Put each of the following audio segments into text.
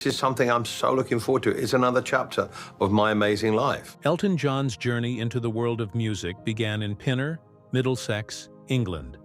This is something I'm so looking forward to. It's another chapter of my amazing life. Elton John's journey into the world of music began in Pinner, Middlesex, England,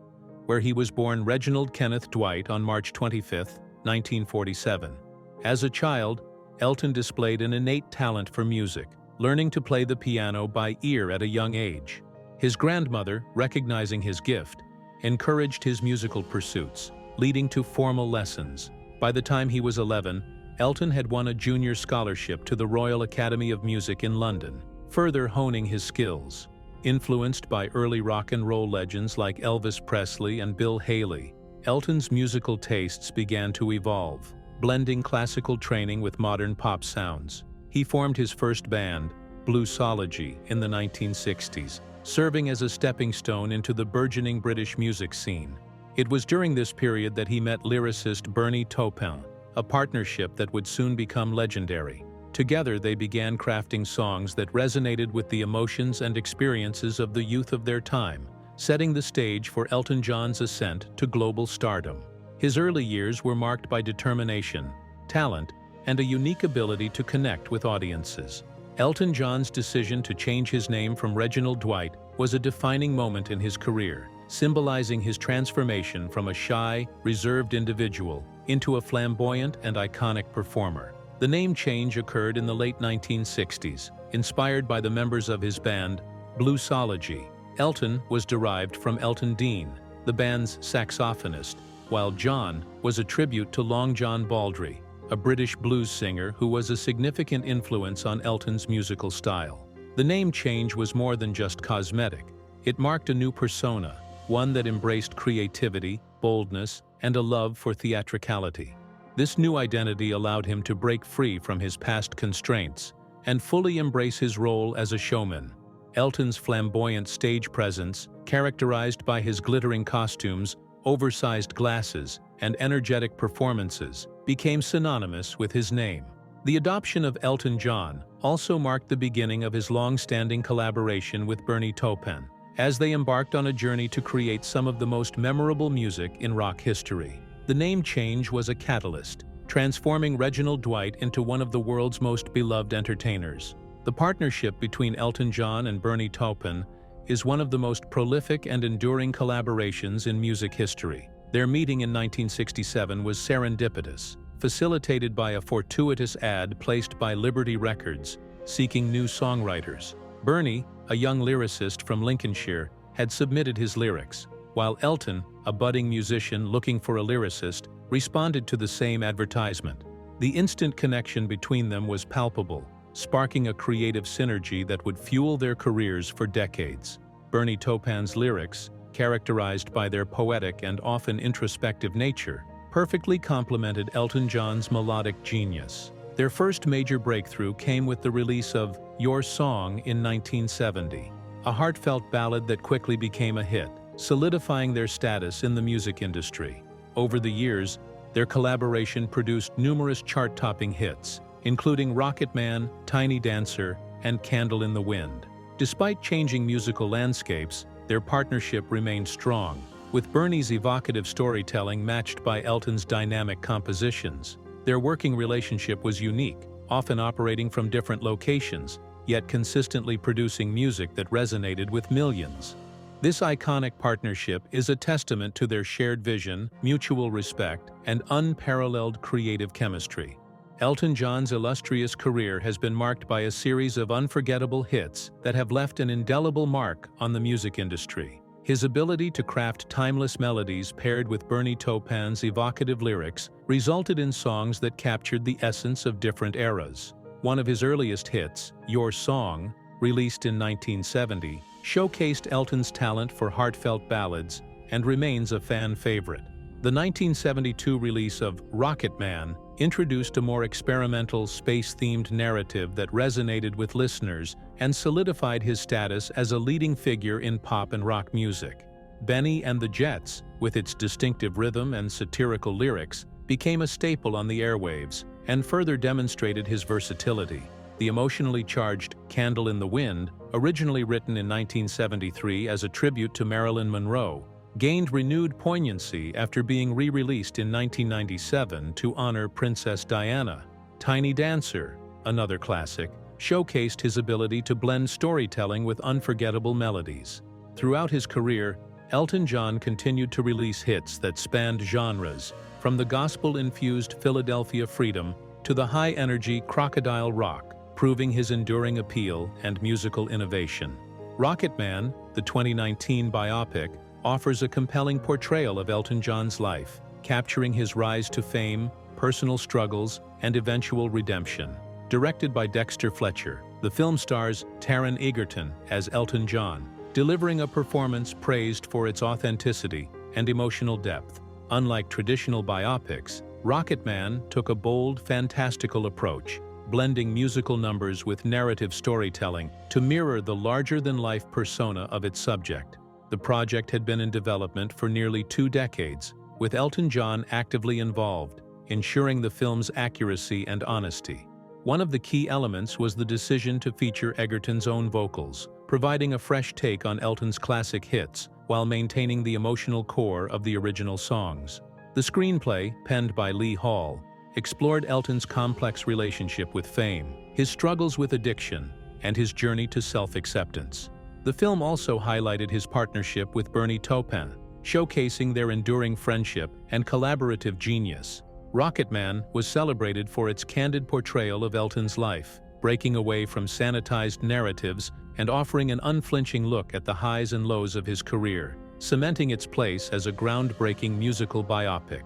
where he was born Reginald Kenneth Dwight on March 25, 1947. As a child, Elton displayed an innate talent for music, learning to play the piano by ear at a young age. His grandmother, recognizing his gift, encouraged his musical pursuits, leading to formal lessons. By the time he was 11, Elton had won a junior scholarship to the Royal Academy of Music in London, further honing his skills. Influenced by early rock and roll legends like Elvis Presley and Bill Haley, Elton's musical tastes began to evolve, blending classical training with modern pop sounds. He formed his first band, Bluesology, in the 1960s, serving as a stepping stone into the burgeoning British music scene. It was during this period that he met lyricist Bernie Taupin, a partnership that would soon become legendary. Together they began crafting songs that resonated with the emotions and experiences of the youth of their time, setting the stage for Elton John's ascent to global stardom. His early years were marked by determination, talent, and a unique ability to connect with audiences. Elton John's decision to change his name from Reginald Dwight was a defining moment in his career, symbolizing his transformation from a shy, reserved individual into a flamboyant and iconic performer. The name change occurred in the late 1960s, inspired by the members of his band, Bluesology. Elton was derived from Elton Dean, the band's saxophonist, while John was a tribute to Long John Baldry, a British blues singer who was a significant influence on Elton's musical style. The name change was more than just cosmetic. It marked a new persona, one that embraced creativity, boldness, and a love for theatricality. This new identity allowed him to break free from his past constraints and fully embrace his role as a showman. Elton's flamboyant stage presence, characterized by his glittering costumes, oversized glasses, and energetic performances, became synonymous with his name. The adoption of Elton John also marked the beginning of his long-standing collaboration with Bernie Taupin, as they embarked on a journey to create some of the most memorable music in rock history. The name change was a catalyst, transforming Reginald Dwight into one of the world's most beloved entertainers. The partnership between Elton John and Bernie Taupin is one of the most prolific and enduring collaborations in music history. Their meeting in 1967 was serendipitous, facilitated by a fortuitous ad placed by Liberty Records, seeking new songwriters. Bernie, a young lyricist from Lincolnshire, had submitted his lyrics, while Elton, a budding musician looking for a lyricist, responded to the same advertisement. The instant connection between them was palpable, sparking a creative synergy that would fuel their careers for decades. Bernie Taupin's lyrics, characterized by their poetic and often introspective nature, perfectly complemented Elton John's melodic genius. Their first major breakthrough came with the release of Your Song in 1970, a heartfelt ballad that quickly became a hit, solidifying their status in the music industry. Over the years, their collaboration produced numerous chart-topping hits, including Rocketman, Tiny Dancer, and Candle in the Wind. Despite changing musical landscapes, their partnership remained strong, with Bernie's evocative storytelling matched by Elton's dynamic compositions. Their working relationship was unique, often operating from different locations, yet consistently producing music that resonated with millions. This iconic partnership is a testament to their shared vision, mutual respect, and unparalleled creative chemistry. Elton John's illustrious career has been marked by a series of unforgettable hits that have left an indelible mark on the music industry. His ability to craft timeless melodies paired with Bernie Taupin's evocative lyrics resulted in songs that captured the essence of different eras. One of his earliest hits, Your Song, released in 1970, showcased Elton's talent for heartfelt ballads and remains a fan favorite. The 1972 release of Rocketman introduced a more experimental, space-themed narrative that resonated with listeners and solidified his status as a leading figure in pop and rock music. Benny and the Jets, with its distinctive rhythm and satirical lyrics, became a staple on the airwaves and further demonstrated his versatility. The emotionally charged Candle in the Wind, originally written in 1973 as a tribute to Marilyn Monroe, gained renewed poignancy after being re-released in 1997 to honor Princess Diana. Tiny Dancer, another classic, showcased his ability to blend storytelling with unforgettable melodies. Throughout his career, Elton John continued to release hits that spanned genres, from the gospel-infused Philadelphia Freedom to the high-energy Crocodile Rock, proving his enduring appeal and musical innovation. Rocketman, the 2019 biopic, offers a compelling portrayal of Elton John's life, capturing his rise to fame, personal struggles, and eventual redemption. Directed by Dexter Fletcher, the film stars Taron Egerton as Elton John, delivering a performance praised for its authenticity and emotional depth. Unlike traditional biopics, Rocketman took a bold, fantastical approach, blending musical numbers with narrative storytelling to mirror the larger-than-life persona of its subject. The project had been in development for nearly 2 decades, with Elton John actively involved, ensuring the film's accuracy and honesty. One of the key elements was the decision to feature Egerton's own vocals, providing a fresh take on Elton's classic hits while maintaining the emotional core of the original songs. The screenplay, penned by Lee Hall, explored Elton's complex relationship with fame, his struggles with addiction, and his journey to self-acceptance. The film also highlighted his partnership with Bernie Taupin, showcasing their enduring friendship and collaborative genius. Rocketman was celebrated for its candid portrayal of Elton's life, breaking away from sanitized narratives and offering an unflinching look at the highs and lows of his career, cementing its place as a groundbreaking musical biopic.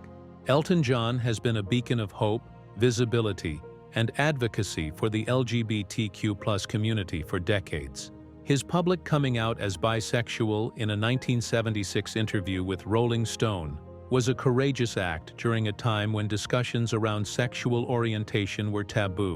Elton John has been a beacon of hope, visibility, and advocacy for the LGBTQ+ community for decades. His public coming out as bisexual in a 1976 interview with Rolling Stone was a courageous act during a time when discussions around sexual orientation were taboo.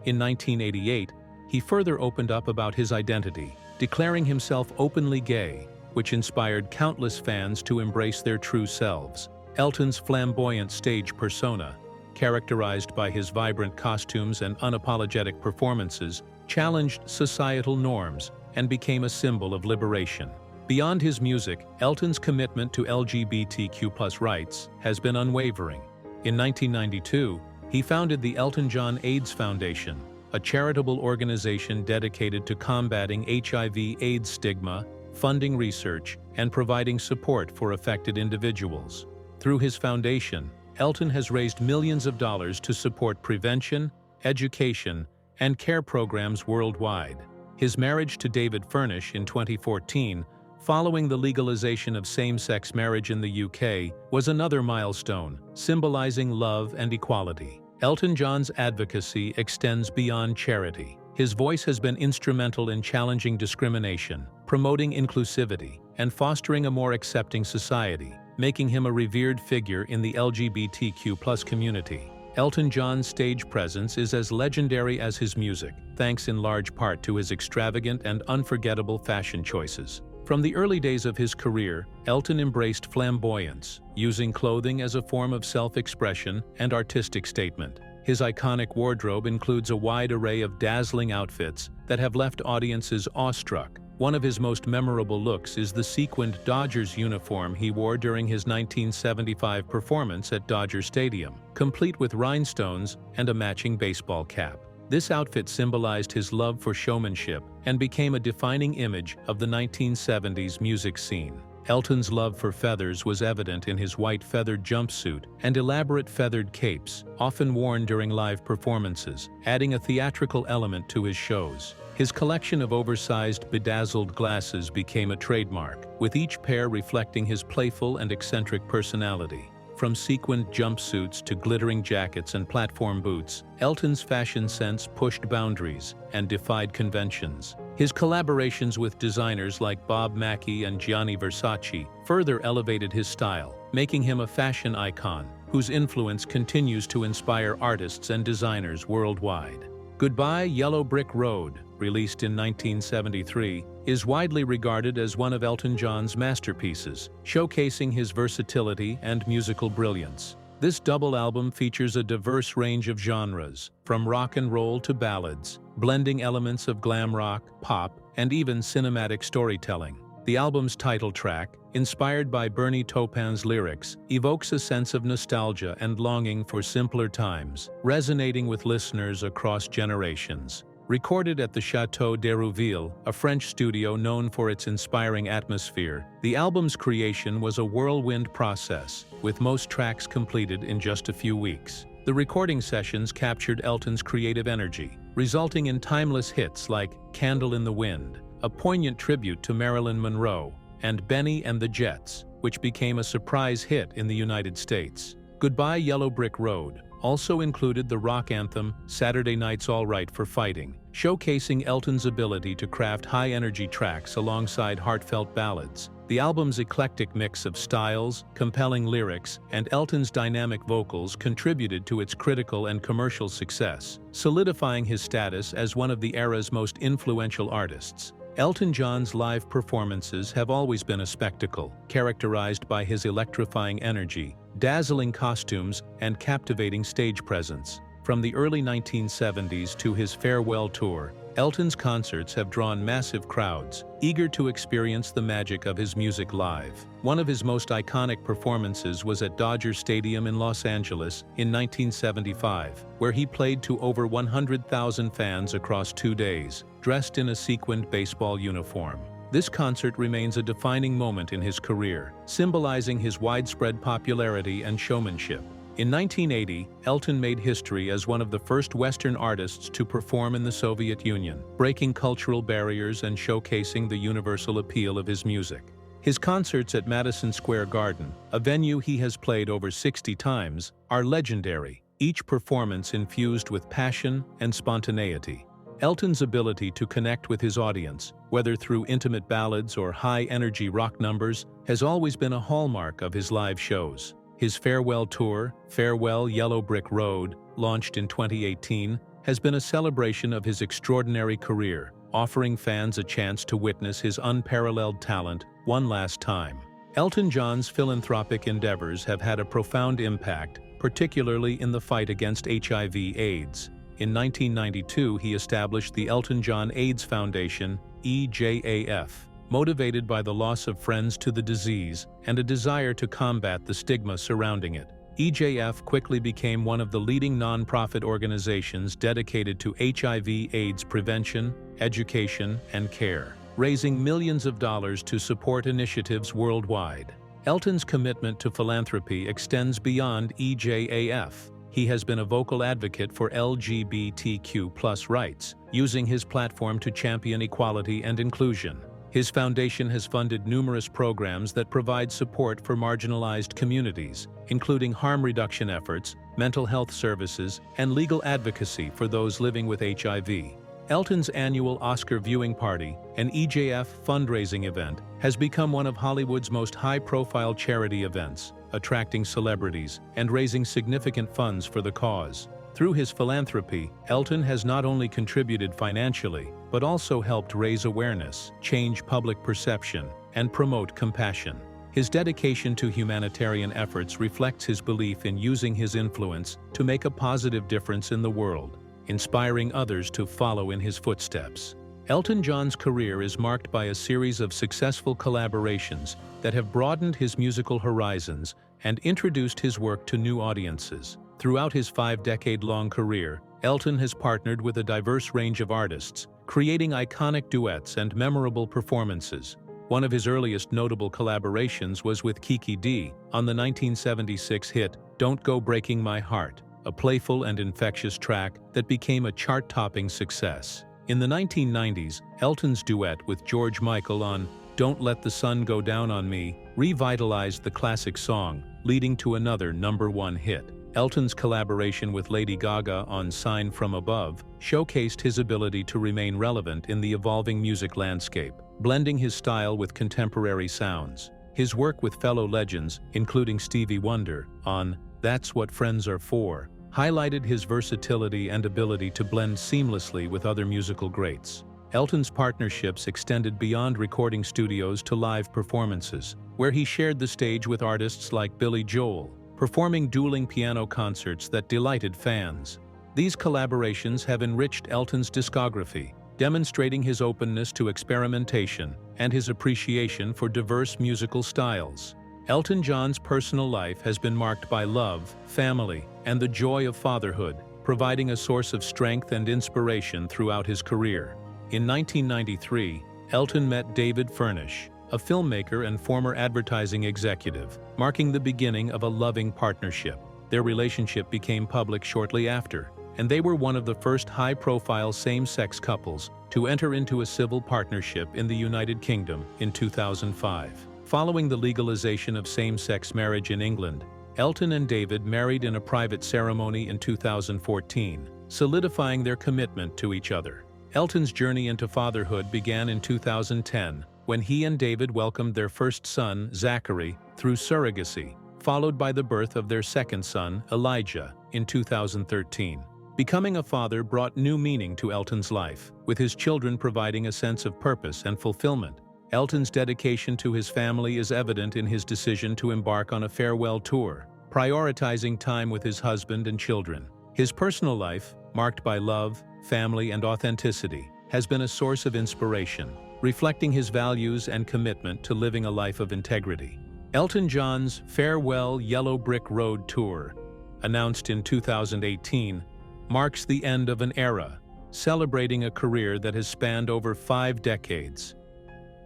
In 1988, he further opened up about his identity, declaring himself openly gay, which inspired countless fans to embrace their true selves. Elton's flamboyant stage persona, characterized by his vibrant costumes and unapologetic performances, challenged societal norms and became a symbol of liberation. Beyond his music, Elton's commitment to LGBTQ+ rights has been unwavering. In 1992, he founded the Elton John AIDS Foundation, a charitable organization dedicated to combating HIV/AIDS stigma, funding research, and providing support for affected individuals. Through his foundation, Elton has raised millions of dollars to support prevention, education, and care programs worldwide. His marriage to David Furnish in 2014, following the legalization of same-sex marriage in the UK, was another milestone, symbolizing love and equality. Elton John's advocacy extends beyond charity. His voice has been instrumental in challenging discrimination, promoting inclusivity, and fostering a more accepting society, making him a revered figure in the LGBTQ+ community. Elton John's stage presence is as legendary as his music, thanks in large part to his extravagant and unforgettable fashion choices. From the early days of his career, Elton embraced flamboyance, using clothing as a form of self-expression and artistic statement. His iconic wardrobe includes a wide array of dazzling outfits that have left audiences awestruck. One of his most memorable looks is the sequined Dodgers uniform he wore during his 1975 performance at Dodger Stadium, complete with rhinestones and a matching baseball cap. This outfit symbolized his love for showmanship and became a defining image of the 1970s music scene. Elton's love for feathers was evident in his white feathered jumpsuit and elaborate feathered capes, often worn during live performances, adding a theatrical element to his shows. His collection of oversized, bedazzled glasses became a trademark, with each pair reflecting his playful and eccentric personality. From sequined jumpsuits to glittering jackets and platform boots, Elton's fashion sense pushed boundaries and defied conventions. His collaborations with designers like Bob Mackie and Gianni Versace further elevated his style, making him a fashion icon whose influence continues to inspire artists and designers worldwide. Goodbye Yellow Brick Road, released in 1973, is widely regarded as one of Elton John's masterpieces, showcasing his versatility and musical brilliance. This double album features a diverse range of genres, from rock and roll to ballads, blending elements of glam rock, pop, and even cinematic storytelling. The album's title track, inspired by Bernie Taupin's lyrics, evokes a sense of nostalgia and longing for simpler times, resonating with listeners across generations. Recorded at the Château d'Hérouville, a French studio known for its inspiring atmosphere, the album's creation was a whirlwind process, with most tracks completed in just a few weeks. The recording sessions captured Elton's creative energy, resulting in timeless hits like Candle in the Wind, a poignant tribute to Marilyn Monroe, and Benny and the Jets, which became a surprise hit in the United States. Goodbye Yellow Brick Road also included the rock anthem Saturday Night's All Right for Fighting, showcasing Elton's ability to craft high-energy tracks alongside heartfelt ballads. The album's eclectic mix of styles, compelling lyrics, and Elton's dynamic vocals contributed to its critical and commercial success, solidifying his status as one of the era's most influential artists. Elton John's live performances have always been a spectacle, characterized by his electrifying energy, dazzling costumes, and captivating stage presence. From the early 1970s to his farewell tour, Elton's concerts have drawn massive crowds, eager to experience the magic of his music live. One of his most iconic performances was at Dodger Stadium in Los Angeles in 1975, where he played to over 100,000 fans across 2 days, dressed in a sequined baseball uniform. This concert remains a defining moment in his career, symbolizing his widespread popularity and showmanship. In 1980, Elton made history as one of the first Western artists to perform in the Soviet Union, breaking cultural barriers and showcasing the universal appeal of his music. His concerts at Madison Square Garden, a venue he has played over 60 times, are legendary, each performance infused with passion and spontaneity. Elton's ability to connect with his audience, whether through intimate ballads or high-energy rock numbers, has always been a hallmark of his live shows. His farewell tour, Farewell Yellow Brick Road, launched in 2018, has been a celebration of his extraordinary career, offering fans a chance to witness his unparalleled talent one last time. Elton John's philanthropic endeavors have had a profound impact, particularly in the fight against HIV/AIDS. In 1992, he established the Elton John AIDS Foundation, EJAF, motivated by the loss of friends to the disease and a desire to combat the stigma surrounding it. EJF quickly became one of the leading non-profit organizations dedicated to HIV/AIDS prevention, education, and care, raising millions of dollars to support initiatives worldwide. Elton's commitment to philanthropy extends beyond EJAF. He has been a vocal advocate for LGBTQ+ rights, using his platform to champion equality and inclusion. His foundation has funded numerous programs that provide support for marginalized communities, including harm reduction efforts, mental health services, and legal advocacy for those living with HIV. Elton's annual Oscar viewing party, an EJF fundraising event, has become one of Hollywood's most high-profile charity events, attracting celebrities and raising significant funds for the cause. Through his philanthropy, Elton has not only contributed financially, but also helped raise awareness, change public perception, and promote compassion. His dedication to humanitarian efforts reflects his belief in using his influence to make a positive difference in the world, inspiring others to follow in his footsteps. Elton John's career is marked by a series of successful collaborations that have broadened his musical horizons and introduced his work to new audiences. Throughout his 5-decade-long career, Elton has partnered with a diverse range of artists, creating iconic duets and memorable performances. One of his earliest notable collaborations was with Kiki D on the 1976 hit Don't Go Breaking My Heart, a playful and infectious track that became a chart-topping success. In the 1990s, Elton's duet with George Michael on Don't Let the Sun Go Down on Me revitalized the classic song, leading to another #1 hit. Elton's collaboration with Lady Gaga on Sign from Above showcased his ability to remain relevant in the evolving music landscape, blending his style with contemporary sounds. His work with fellow legends, including Stevie Wonder, on That's What Friends Are For, highlighted his versatility and ability to blend seamlessly with other musical greats. Elton's partnerships extended beyond recording studios to live performances, where he shared the stage with artists like Billy Joel, performing dueling piano concerts that delighted fans. These collaborations have enriched Elton's discography, demonstrating his openness to experimentation and his appreciation for diverse musical styles. Elton John's personal life has been marked by love, family, and the joy of fatherhood, providing a source of strength and inspiration throughout his career. In 1993, Elton met David Furnish, a filmmaker and former advertising executive, marking the beginning of a loving partnership. Their relationship became public shortly after, and they were one of the first high-profile same-sex couples to enter into a civil partnership in the United Kingdom in 2005. Following the legalization of same-sex marriage in England, Elton and David married in a private ceremony in 2014, solidifying their commitment to each other. Elton's journey into fatherhood began in 2010, when he and David welcomed their first son, Zachary, through surrogacy, followed by the birth of their second son, Elijah, in 2013. Becoming a father brought new meaning to Elton's life, with his children providing a sense of purpose and fulfillment. Elton's dedication to his family is evident in his decision to embark on a farewell tour, prioritizing time with his husband and children. His personal life, marked by love, family, and authenticity, has been a source of inspiration, reflecting his values and commitment to living a life of integrity. Elton John's Farewell Yellow Brick Road Tour, announced in 2018, marks the end of an era, celebrating a career that has spanned over 5 decades.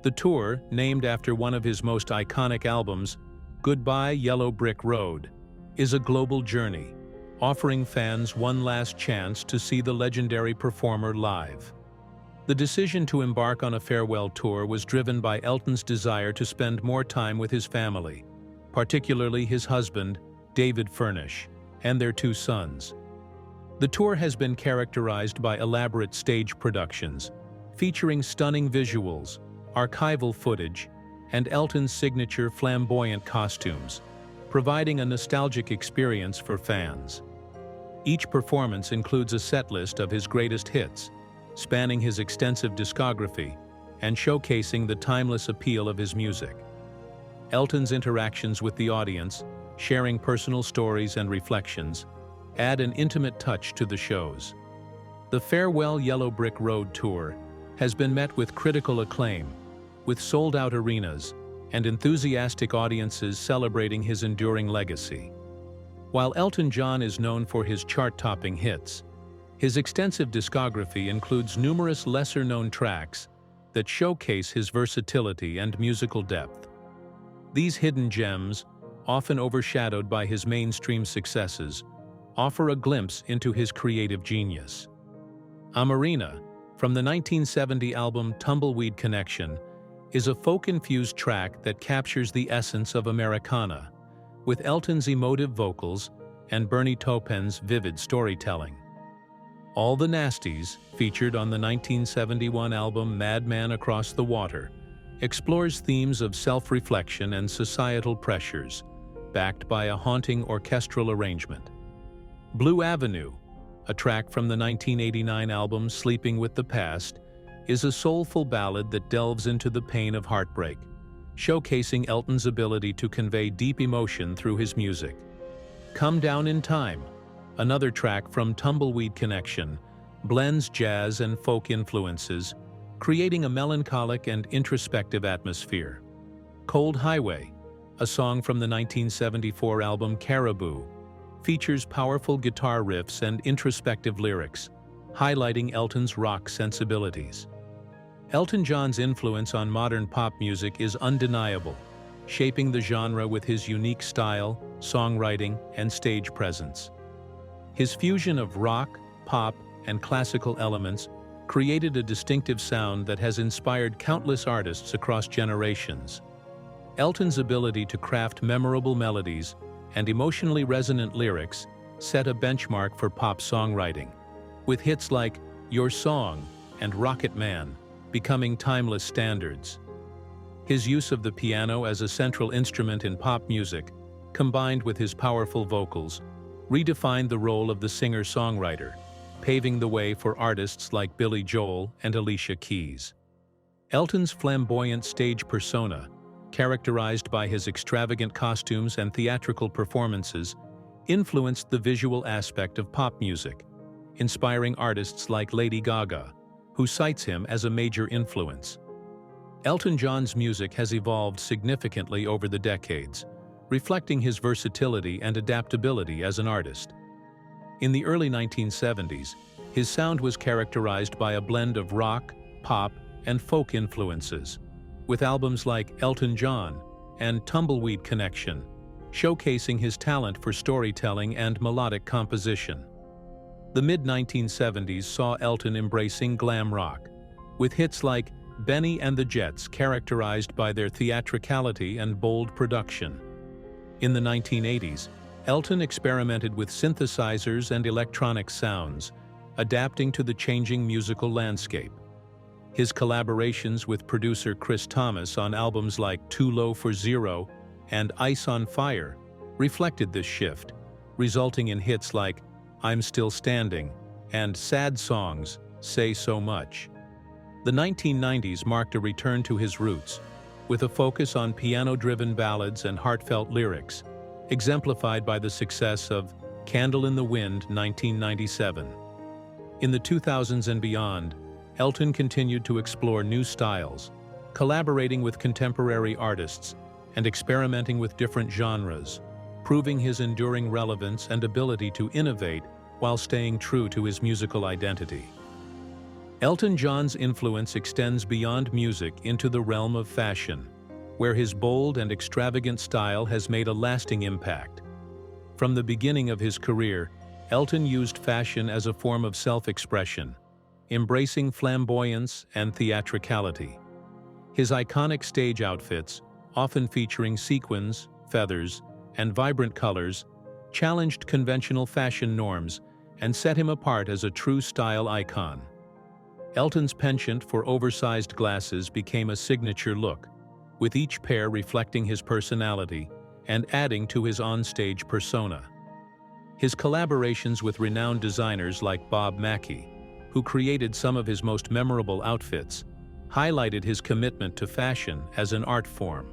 The tour, named after one of his most iconic albums, Goodbye Yellow Brick Road, is a global journey, offering fans one last chance to see the legendary performer live. The decision to embark on a farewell tour was driven by Elton's desire to spend more time with his family, particularly his husband, David Furnish, and their 2 sons. The tour has been characterized by elaborate stage productions, featuring stunning visuals, archival footage, and Elton's signature flamboyant costumes, providing a nostalgic experience for fans. Each performance includes a setlist of his greatest hits, spanning his extensive discography and showcasing the timeless appeal of his music. Elton's interactions with the audience, sharing personal stories and reflections, add an intimate touch to the shows. The Farewell Yellow Brick Road Tour has been met with critical acclaim, with sold-out arenas and enthusiastic audiences celebrating his enduring legacy. While Elton John is known for his chart-topping hits, his extensive discography includes numerous lesser-known tracks that showcase his versatility and musical depth. These hidden gems, often overshadowed by his mainstream successes, offer a glimpse into his creative genius. Amarina, from the 1970 album Tumbleweed Connection, is a folk-infused track that captures the essence of Americana, with Elton's emotive vocals and Bernie Taupin's vivid storytelling. All the Nasties, featured on the 1971 album Madman Across the Water, explores themes of self-reflection and societal pressures, backed by a haunting orchestral arrangement. Blue Avenue, a track from the 1989 album Sleeping with the Past, is a soulful ballad that delves into the pain of heartbreak, showcasing Elton's ability to convey deep emotion through his music. Come Down in Time, another track from Tumbleweed Connection, blends jazz and folk influences, creating a melancholic and introspective atmosphere. Cold Highway, a song from the 1974 album Caribou, features powerful guitar riffs and introspective lyrics, highlighting Elton's rock sensibilities. Elton John's influence on modern pop music is undeniable, shaping the genre with his unique style, songwriting, and stage presence. His fusion of rock, pop, and classical elements created a distinctive sound that has inspired countless artists across generations. Elton's ability to craft memorable melodies and emotionally resonant lyrics set a benchmark for pop songwriting, with hits like Your Song and Rocketman becoming timeless standards. His use of the piano as a central instrument in pop music, combined with his powerful vocals, redefined the role of the singer-songwriter, paving the way for artists like Billy Joel and Alicia Keys. Elton's flamboyant stage persona, characterized by his extravagant costumes and theatrical performances, influenced the visual aspect of pop music, inspiring artists like Lady Gaga, who cites him as a major influence. Elton John's music has evolved significantly over the decades, reflecting his versatility and adaptability as an artist. In the early 1970s, his sound was characterized by a blend of rock, pop, and folk influences, with albums like Elton John and Tumbleweed Connection, showcasing his talent for storytelling and melodic composition. The mid-1970s saw Elton embracing glam rock, with hits like Benny and the Jets characterized by their theatricality and bold production. In the 1980s, Elton experimented with synthesizers and electronic sounds, adapting to the changing musical landscape. His collaborations with producer Chris Thomas on albums like Too Low for Zero and Ice on Fire reflected this shift, resulting in hits like I'm Still Standing and sad songs Say So Much. The 1990s marked a return to his roots, with a focus on piano-driven ballads and heartfelt lyrics, exemplified by the success of Candle in the Wind 1997. In the 2000s and beyond, Elton continued to explore new styles, collaborating with contemporary artists and experimenting with different genres, proving his enduring relevance and ability to innovate while staying true to his musical identity. Elton John's influence extends beyond music into the realm of fashion, where his bold and extravagant style has made a lasting impact. From the beginning of his career, Elton used fashion as a form of self-expression, embracing flamboyance and theatricality. His iconic stage outfits, often featuring sequins, feathers, and vibrant colors, challenged conventional fashion norms and set him apart as a true style icon. Elton's penchant for oversized glasses became a signature look, with each pair reflecting his personality and adding to his onstage persona. His collaborations with renowned designers like Bob Mackie, who created some of his most memorable outfits, highlighted his commitment to fashion as an art form.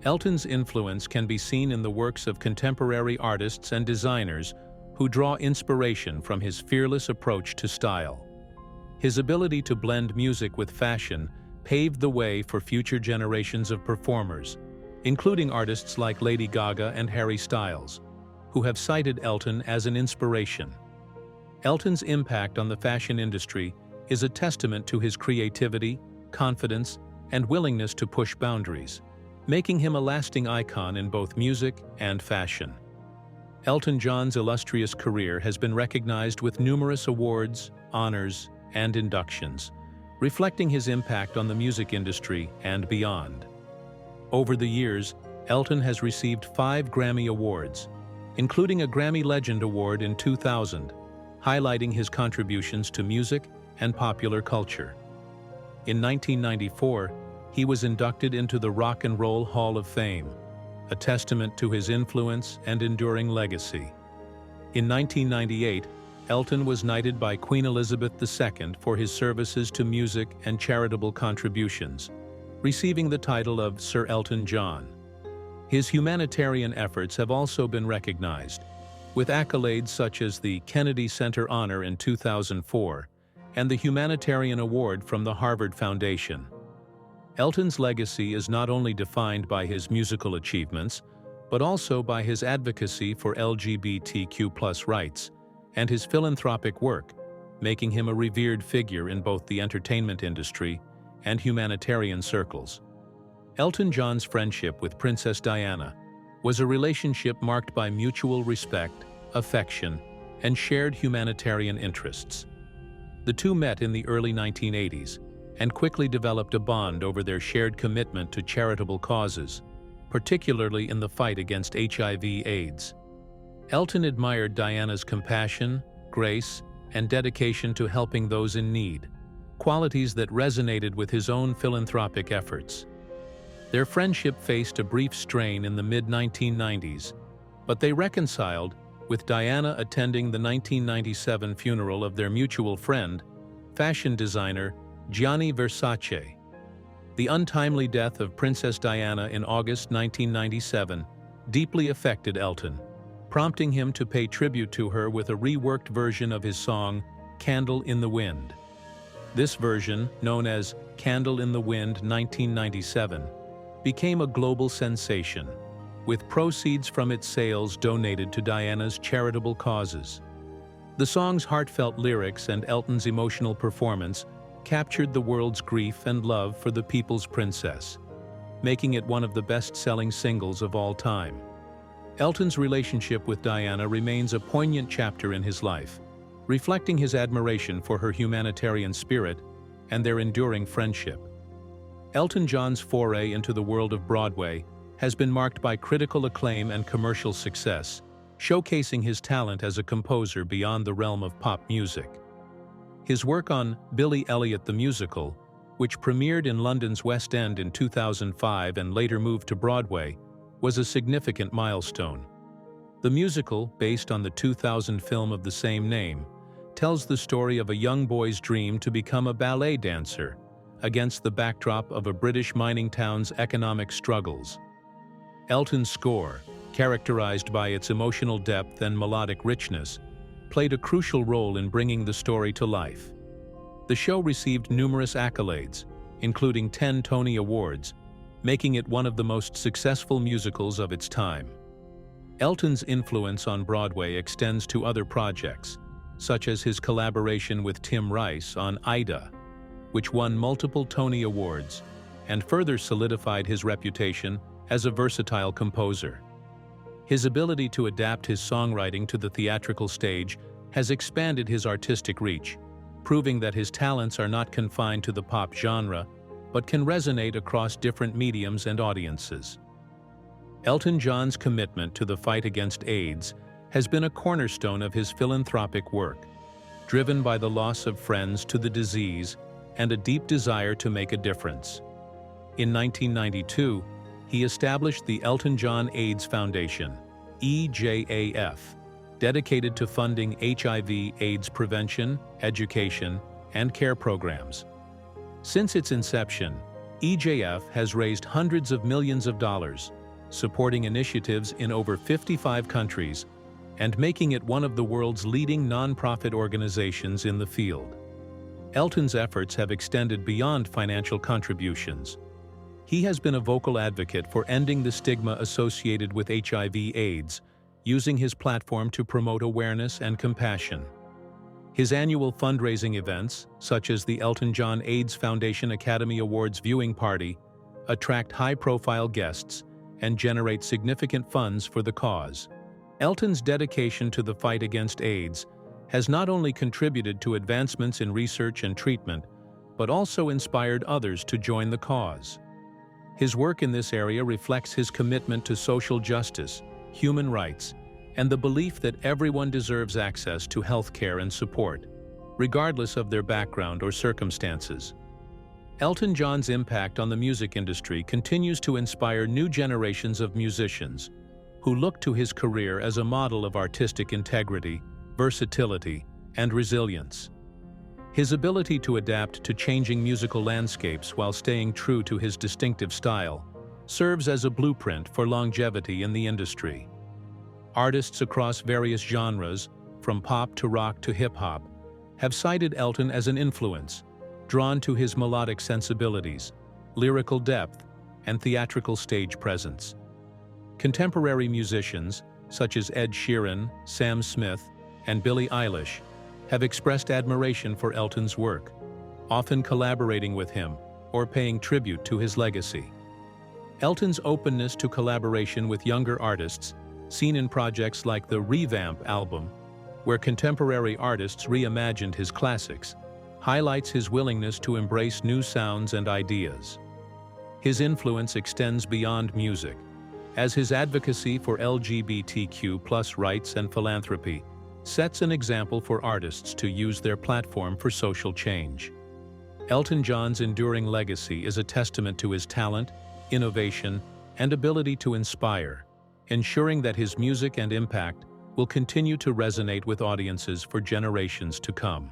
Elton's influence can be seen in the works of contemporary artists and designers who draw inspiration from his fearless approach to style. His ability to blend music with fashion paved the way for future generations of performers, including artists like Lady Gaga and Harry Styles, who have cited Elton as an inspiration. Elton's impact on the fashion industry is a testament to his creativity, confidence, and willingness to push boundaries, making him a lasting icon in both music and fashion. Elton John's illustrious career has been recognized with numerous awards, honors, and inductions, reflecting his impact on the music industry and beyond. Over the years, Elton has received 5 Grammy Awards, including a Grammy Legend Award in 2000, highlighting his contributions to music and popular culture. In 1994, he was inducted into the Rock and Roll Hall of Fame, a testament to his influence and enduring legacy. In 1998, Elton was knighted by Queen Elizabeth II for his services to music and charitable contributions, receiving the title of Sir Elton John. His humanitarian efforts have also been recognized, with accolades such as the Kennedy Center Honor in 2004 and the Humanitarian Award from the Harvard Foundation. Elton's legacy is not only defined by his musical achievements, but also by his advocacy for LGBTQ+ rights and his philanthropic work, making him a revered figure in both the entertainment industry and humanitarian circles. Elton John's friendship with Princess Diana was a relationship marked by mutual respect, affection, and shared humanitarian interests. The two met in the early 1980s and quickly developed a bond over their shared commitment to charitable causes, particularly in the fight against HIV/AIDS. Elton admired Diana's compassion, grace, and dedication to helping those in need, qualities that resonated with his own philanthropic efforts. Their friendship faced a brief strain in the mid-1990s, but they reconciled, with Diana attending the 1997 funeral of their mutual friend, fashion designer Gianni Versace. The untimely death of Princess Diana in August 1997 deeply affected Elton, prompting him to pay tribute to her with a reworked version of his song, Candle in the Wind. This version, known as Candle in the Wind 1997, became a global sensation, with proceeds from its sales donated to Diana's charitable causes. The song's heartfelt lyrics and Elton's emotional performance captured the world's grief and love for the people's princess, making it one of the best-selling singles of all time. Elton's relationship with Diana remains a poignant chapter in his life, reflecting his admiration for her humanitarian spirit and their enduring friendship. Elton John's foray into the world of Broadway has been marked by critical acclaim and commercial success, showcasing his talent as a composer beyond the realm of pop music. His work on Billy Elliot the Musical, which premiered in London's West End in 2005 and later moved to Broadway, was a significant milestone. The musical, based on the 2000 film of the same name, tells the story of a young boy's dream to become a ballet dancer against the backdrop of a British mining town's economic struggles. Elton's score, characterized by its emotional depth and melodic richness, played a crucial role in bringing the story to life. The show received numerous accolades, including 10 Tony Awards, making it one of the most successful musicals of its time. Elton's influence on Broadway extends to other projects, such as his collaboration with Tim Rice on Ida, which won multiple Tony Awards and further solidified his reputation as a versatile composer. His ability to adapt his songwriting to the theatrical stage has expanded his artistic reach, proving that his talents are not confined to the pop genre, but can resonate across different mediums and audiences. Elton John's commitment to the fight against AIDS has been a cornerstone of his philanthropic work, driven by the loss of friends to the disease and a deep desire to make a difference. In 1992, he established the Elton John AIDS Foundation, EJAF, dedicated to funding HIV/AIDS prevention, education, and care programs. Since its inception, EJF has raised hundreds of millions of dollars, supporting initiatives in over 55 countries and making it one of the world's leading nonprofit organizations in the field. Elton's efforts have extended beyond financial contributions. He has been a vocal advocate for ending the stigma associated with HIV/AIDS, using his platform to promote awareness and compassion. His annual fundraising events, such as the Elton John AIDS Foundation Academy Awards viewing party, attract high-profile guests and generate significant funds for the cause. Elton's dedication to the fight against AIDS has not only contributed to advancements in research and treatment, but also inspired others to join the cause. His work in this area reflects his commitment to social justice, human rights, and the belief that everyone deserves access to health care and support, regardless of their background or circumstances. Elton John's impact on the music industry continues to inspire new generations of musicians who look to his career as a model of artistic integrity, versatility, and resilience. His ability to adapt to changing musical landscapes while staying true to his distinctive style serves as a blueprint for longevity in the industry. Artists across various genres, from pop to rock to hip-hop, have cited Elton as an influence, drawn to his melodic sensibilities, lyrical depth, and theatrical stage presence. Contemporary musicians, such as Ed Sheeran, Sam Smith, and Billie Eilish, have expressed admiration for Elton's work, often collaborating with him or paying tribute to his legacy. Elton's openness to collaboration with younger artists, seen in projects like the Revamp album, where contemporary artists reimagined his classics, highlights his willingness to embrace new sounds and ideas. His influence extends beyond music, as his advocacy for LGBTQ+ rights and philanthropy sets an example for artists to use their platform for social change. Elton John's enduring legacy is a testament to his talent, innovation, and ability to inspire, ensuring that his music and impact will continue to resonate with audiences for generations to come.